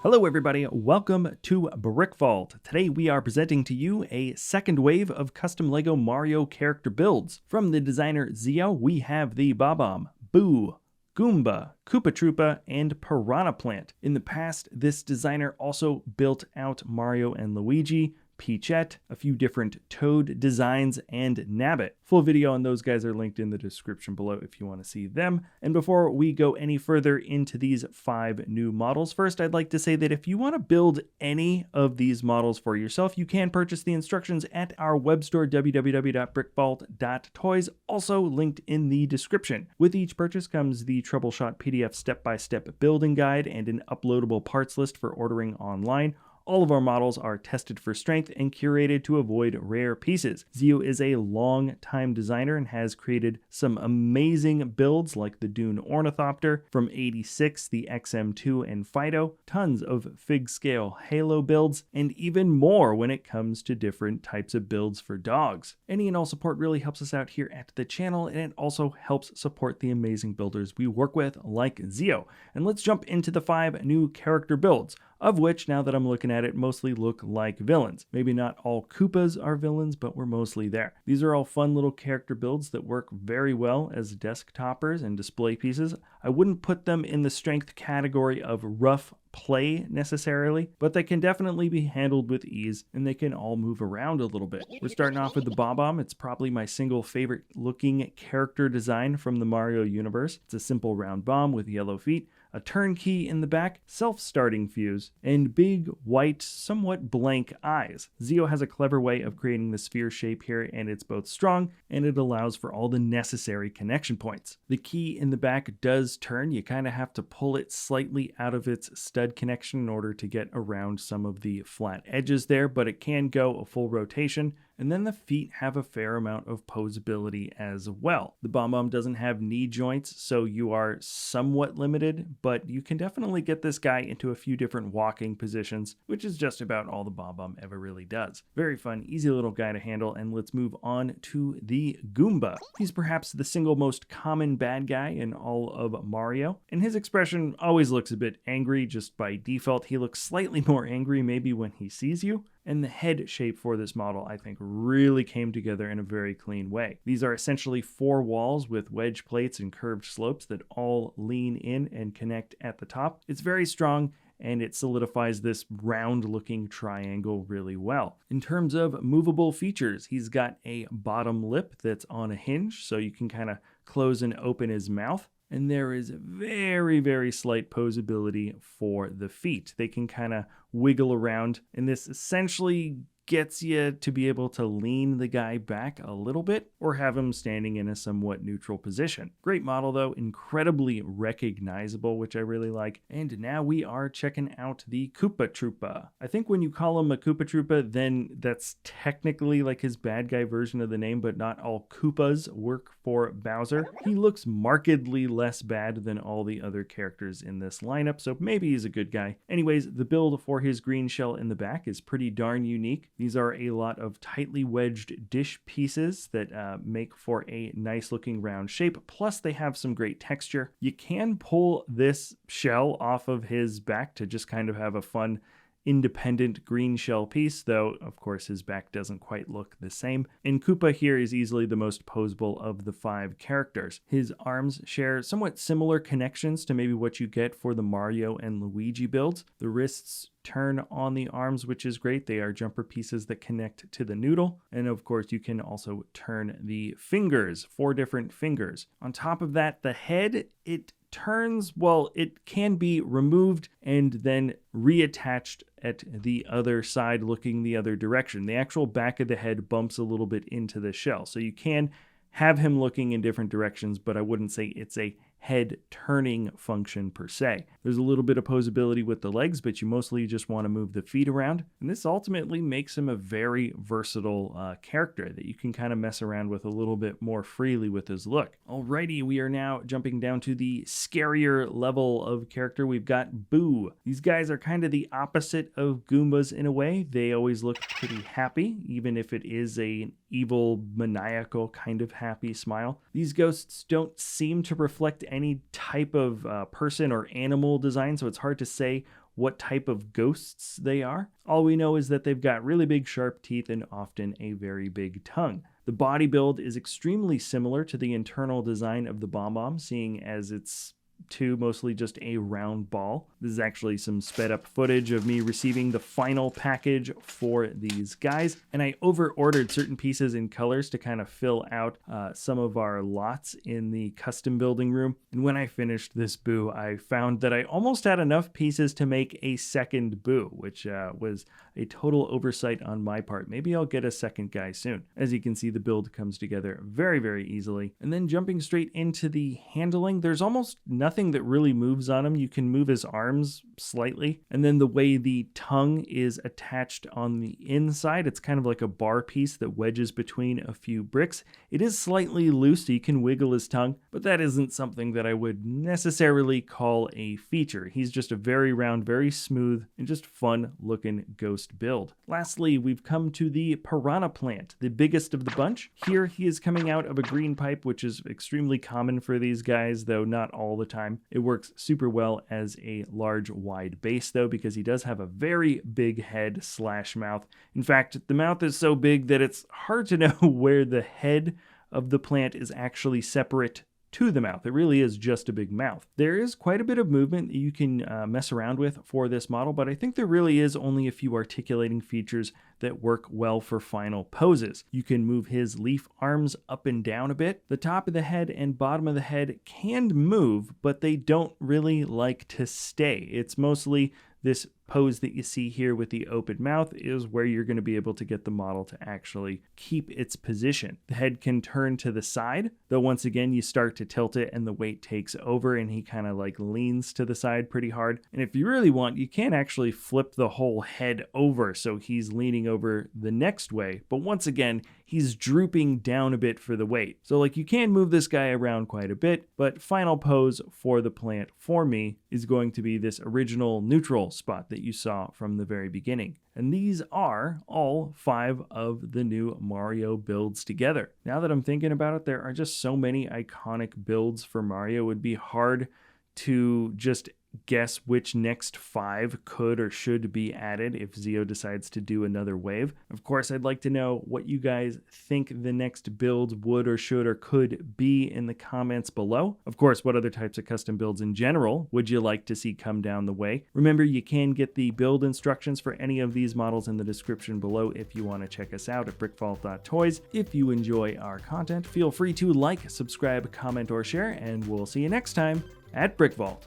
Hello everybody, welcome to BrickVault. Today we are presenting to you a second wave of custom LEGO Mario character builds. From the designer Zio, we have the Bob-omb, Boo, Goomba, Koopa Troopa, and Piranha Plant. In the past, this designer also built out Mario and Luigi, Peachette, a few different Toad designs, and Nabbit. Full video on those guys are linked in the description below if you want to see them. And before we go any further into these 5 new models, first I'd like to say that if you want to build any of these models for yourself, you can purchase the instructions at our web store, www.brickvault.toys, also linked in the description. With each purchase comes the Troubleshot PDF step-by-step building guide and an uploadable parts list for ordering online. All of our models are tested for strength and curated to avoid rare pieces. Zio is a long-time designer and has created some amazing builds like the Dune Ornithopter, from 86, the XM2 and Fido, tons of fig-scale Halo builds, and even more when it comes to different types of builds for dogs. Any and all support really helps us out here at the channel, and it also helps support the amazing builders we work with like Zio. And let's jump into the 5 new character builds, of which, now that I'm looking at it, mostly look like villains. Maybe not all Koopas are villains, but we're mostly there. These are all fun little character builds that work very well as desk toppers and display pieces. I wouldn't put them in the strength category of rough play necessarily, but they can definitely be handled with ease, and they can all move around a little bit. We're starting off with the Bob-omb. It's probably my single favorite looking character design from the Mario universe. It's a simple round bomb with yellow feet, a turnkey in the back, self-starting fuse, and big, white, somewhat blank eyes. Zio has a clever way of creating the sphere shape here, and it's both strong, and it allows for all the necessary connection points. The key in the back does turn. You kind of have to pull it slightly out of its stud connection in order to get around some of the flat edges there, but it can go a full rotation. And then the feet have a fair amount of posability as well. The Bob-omb doesn't have knee joints, so you are somewhat limited, but you can definitely get this guy into a few different walking positions, which is just about all the Bob-omb ever really does. Very fun, easy little guy to handle, and let's move on to the Goomba. He's perhaps the single most common bad guy in all of Mario, and his expression always looks a bit angry just by default. He looks slightly more angry maybe when he sees you. And the head shape for this model, I think, really came together in a very clean way. These are essentially 4 walls with wedge plates and curved slopes that all lean in and connect at the top. It's very strong, and it solidifies this round-looking triangle really well. In terms of movable features, he's got a bottom lip that's on a hinge, so you can kind of close and open his mouth. And there is very, very slight posability for the feet. They can kind of wiggle around, and this essentially gets you to be able to lean the guy back a little bit or have him standing in a somewhat neutral position. Great model though, incredibly recognizable, which I really like. And now we are checking out the Koopa Troopa. I think when you call him a Koopa Troopa, then that's technically like his bad guy version of the name, but not all Koopas work for Bowser. He looks markedly less bad than all the other characters in this lineup, so maybe he's a good guy. Anyways, the build for his green shell in the back is pretty darn unique. These are a lot of tightly wedged dish pieces that make for a nice looking round shape, plus they have some great texture. You can pull this shell off of his back to just kind of have a fun independent green shell piece, though of course his back doesn't quite look the same. And Koopa here is easily the most posable of the 5 characters. His arms share somewhat similar connections to maybe what you get for the Mario and Luigi builds. The wrists turn on the arms, which is great. They are jumper pieces that connect to the noodle. And of course, you can also turn the fingers, 4 different fingers. On top of that, the head, it turns, well, it can be removed and then reattached at the other side, looking the other direction. The actual back of the head bumps a little bit into the shell. So you can have him looking in different directions, but I wouldn't say it's a head turning function per se. There's a little bit of posability with the legs, but you mostly just want to move the feet around. And this ultimately makes him a very versatile character that you can kind of mess around with a little bit more freely with his look. Alrighty, we are now jumping down to the scarier level of character. We've got Boo. These guys are kind of the opposite of Goombas in a way. They always look pretty happy, even if it is an evil, maniacal kind of happy smile. These ghosts don't seem to reflect any type of person or animal design, so it's hard to say what type of ghosts they are. All we know is that they've got really big sharp teeth and often a very big tongue. The body build is extremely similar to the internal design of the Bob-omb, seeing as it's mostly just a round ball. This is actually some sped up footage of me receiving the final package for these guys, and I over-ordered certain pieces in colors to kind of fill out some of our lots in the custom building room. And when I finished this Boo, I found that I almost had enough pieces to make a second Boo, which was a total oversight on my part. Maybe I'll get a second guy soon. As you can see, the build comes together very, very easily. And then jumping straight into the handling, there's almost nothing that really moves on him. You can move his arms slightly. And then the way the tongue is attached on the inside, it's kind of like a bar piece that wedges between a few bricks. It is slightly loose, so you can wiggle his tongue, but that isn't something that I would necessarily call a feature. He's just a very round, very smooth, and just fun looking ghost build. Lastly, we've come to the Piranha Plant, the biggest of the bunch. Here he is coming out of a green pipe, which is extremely common for these guys, though not all the time. It works super well as a large wide base though, because he does have a very big head / mouth. In fact, the mouth is so big that it's hard to know where the head of the plant is actually separate to the mouth. It really is just a big mouth. There is quite a bit of movement that you can mess around with for this model, but I think there really is only a few articulating features that work well for final poses. You can move his leaf arms up and down a bit. The top of the head and bottom of the head can move, but they don't really like to stay. It's mostly this pose that you see here with the open mouth is where you're going to be able to get the model to actually keep its position. The head can turn to the side, though once again you start to tilt it and the weight takes over and he kind of like leans to the side pretty hard. And if you really want, you can actually flip the whole head over so he's leaning over the next way, but once again he's drooping down a bit for the weight. So like you can move this guy around quite a bit, but final pose for the plant for me is going to be this original neutral spot that you saw from the very beginning. And these are all 5 of the new Mario builds together. Now that I'm thinking about it, there are just so many iconic builds for Mario. It would be hard to just guess which next 5 could or should be added if Zio decides to do another wave. Of course, I'd like to know what you guys think the next build would or should or could be in the comments below. Of course, what other types of custom builds in general would you like to see come down the way? Remember, you can get the build instructions for any of these models in the description below if you want to check us out at BrickVault.toys. If you enjoy our content, feel free to like, subscribe, comment, or share, and we'll see you next time at BrickVault.